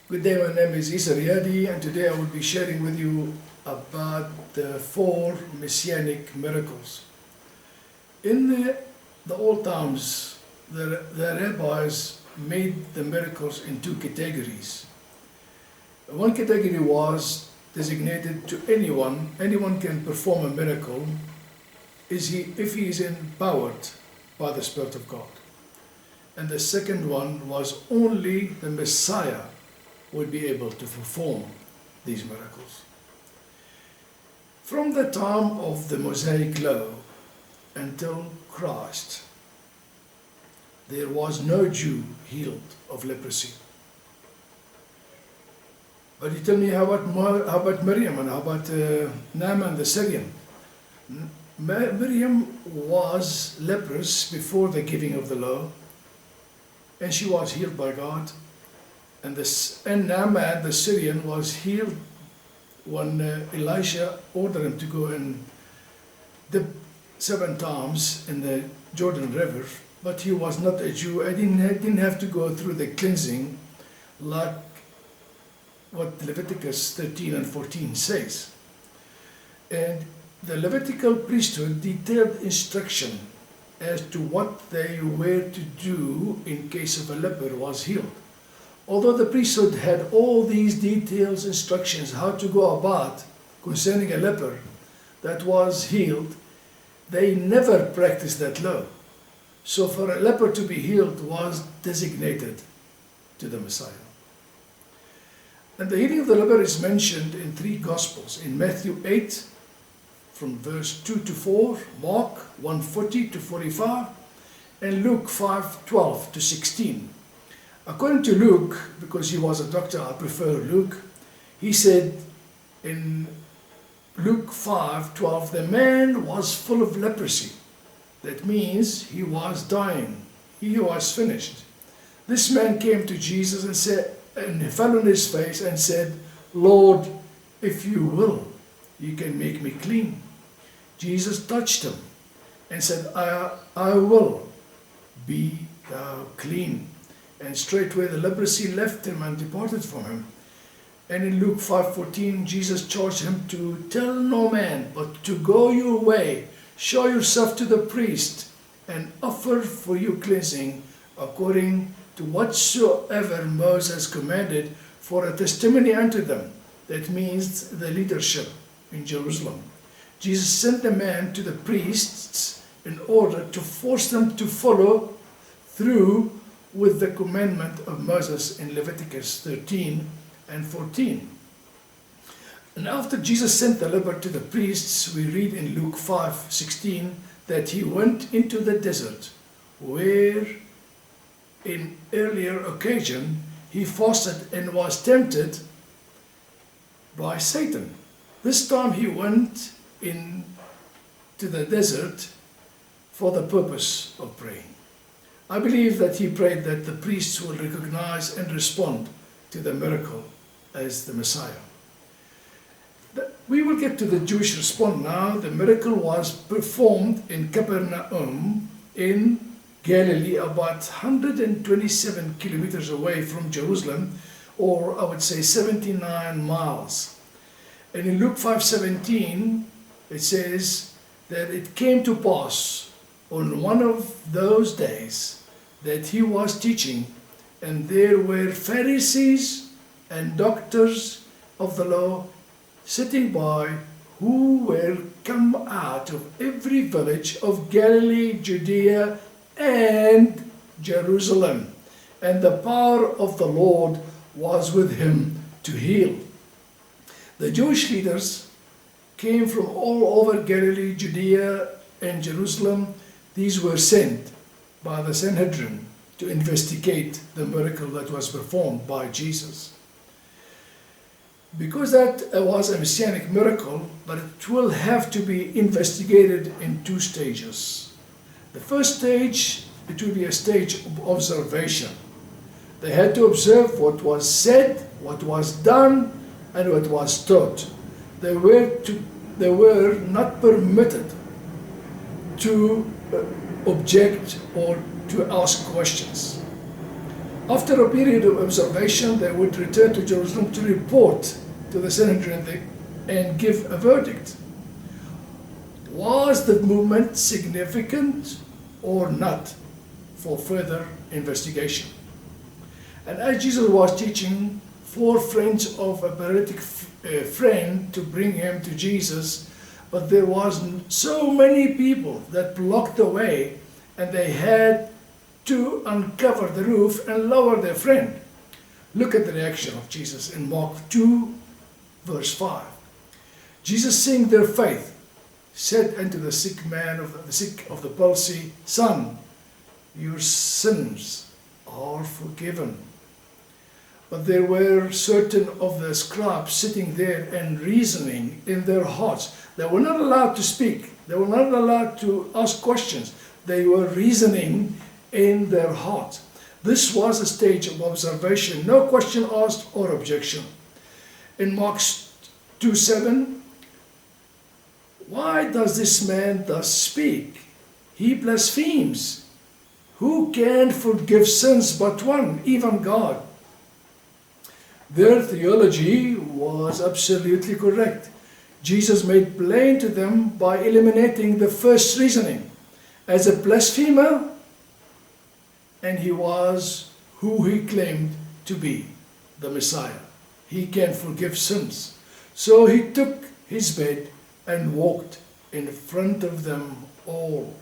Good day, my name is Issa Riadi, and today I will be sharing with you about the 4 Messianic miracles. In the old times, the rabbis made the miracles in 2 categories. One category was designated to anyone. Anyone can perform a miracle if he is empowered by the Spirit of God. And the second one was only the Messiah would be able to perform these miracles. From the time of the Mosaic law until Christ, there was no Jew healed of leprosy. But you tell me, how about Miriam and how about Naaman the Syrian? Miriam was leprous before the giving of the law, and she was healed by God. And Naaman the Syrian was healed when Elisha ordered him to go and dip 7 times in the Jordan River. But he was not a Jew. I didn't have to go through the cleansing like what Leviticus 13 and 14 says. And the Levitical priesthood detailed instruction as to what they were to do in case of a leper was healed. Although the priesthood had all these details, instructions, how to go about concerning a leper that was healed, they never practiced that law. So for a leper to be healed was designated to the Messiah. And the healing of the leper is mentioned in 3 Gospels, in Matthew 8, from verse 2 to 4, Mark 1:40 to 45, and Luke 5:12 to 16. According to Luke, because he was a doctor, I prefer Luke, he said in Luke 5:12, the man was full of leprosy. That means he was dying. He was finished. This man came to Jesus and fell on his face and said, Lord, if you will, you can make me clean. Jesus touched him and said, I will, be thou clean. And straightway the leprosy left him and departed from him. And in Luke 5:14, Jesus charged him to tell no man, but to go your way, show yourself to the priest, and offer for you cleansing according to whatsoever Moses commanded, for a testimony unto them. That means the leadership in Jerusalem. Jesus sent the man to the priests in order to force them to follow through with the commandment of Moses in Leviticus 13 and 14. And after Jesus sent the leper to the priests, we read in Luke 5:16 that he went into the desert, where in earlier occasion he fasted and was tempted by Satan. This time he went into the desert for the purpose of praying. I believe that he prayed that the priests will recognize and respond to the miracle as the Messiah. We will get to the Jewish response now. The miracle was performed in Capernaum in Galilee, about 127 kilometers away from Jerusalem, or I would say 79 miles. And in Luke 5:17, it says that it came to pass on one of those days that he was teaching, and there were Pharisees and doctors of the law sitting by, who were come out of every village of Galilee, Judea, and Jerusalem. And the power of the Lord was with him to heal. The Jewish leaders came from all over Galilee, Judea, and Jerusalem. These were sent by the Sanhedrin to investigate the miracle that was performed by Jesus. Because that was a Messianic miracle, but it will have to be investigated in 2 stages. The first stage, it will be a stage of observation. They had to observe what was said, what was done, and what was taught. They were not permitted to object or to ask questions. After a period of observation, they would return to Jerusalem to report to the Sanhedrin and give a verdict. Was the movement significant or not for further investigation? And as Jesus was teaching, 4 friends of a paralytic friend to bring him to Jesus, but there was so many people that blocked the way, and they had to uncover the roof and lower their friend. Look at the reaction of Jesus in Mark 2, verse 5. Jesus, seeing their faith, said unto the sick man the sick of the palsy, Son, your sins are forgiven. But there were certain of the scribes sitting there and reasoning in their hearts. They were not allowed to speak. They were not allowed to ask questions. They were reasoning in their hearts. This was a stage of observation, no question asked or objection. In Mark 2:7, why does this man thus speak? He blasphemes. Who can forgive sins but one, even God? Their theology was absolutely correct. Jesus made plain to them by eliminating the first reasoning. As a blasphemer, and he was who he claimed to be, the Messiah. He can forgive sins. So he took his bed and walked in front of them all.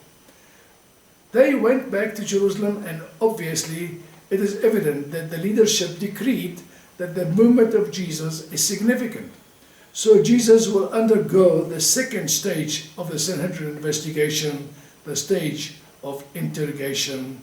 They went back to Jerusalem, and obviously it is evident that the leadership decreed that the movement of Jesus is significant. So Jesus will undergo the second stage of the Sanhedrin investigation, the stage of interrogation.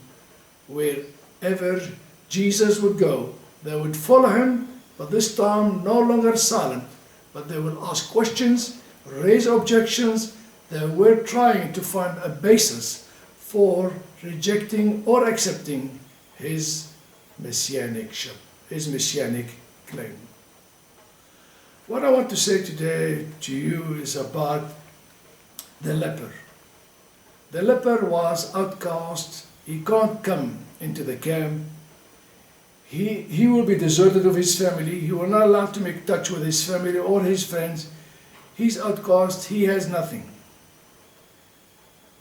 Wherever Jesus would go, they would follow him, but this time no longer silent, but they will ask questions, raise objections. They were trying to find a basis for rejecting or accepting his messianicship, his messianic claim. What I want to say today to you is about the leper. The leper was outcast. He can't come into the camp. He will be deserted of his family. He will not allowed to make touch with his family or his friends. He's outcast. He has nothing.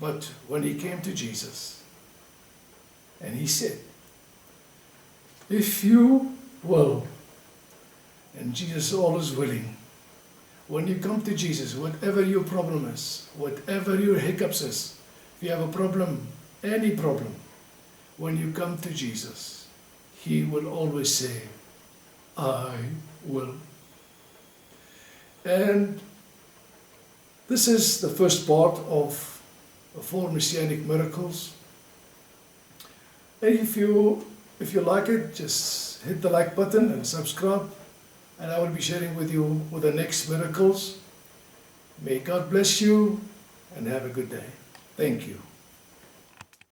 But when he came to Jesus, and he said, if you will, and Jesus is always willing, when you come to Jesus, whatever your problem is, whatever your hiccups is, if you have a problem, any problem, when you come to Jesus, he will always say, I will. And this is the first part of the 4 Messianic miracles. And if you like it, just hit the like button and subscribe, and I will be sharing with you with the next miracles. May God bless you and have a good day. Thank you.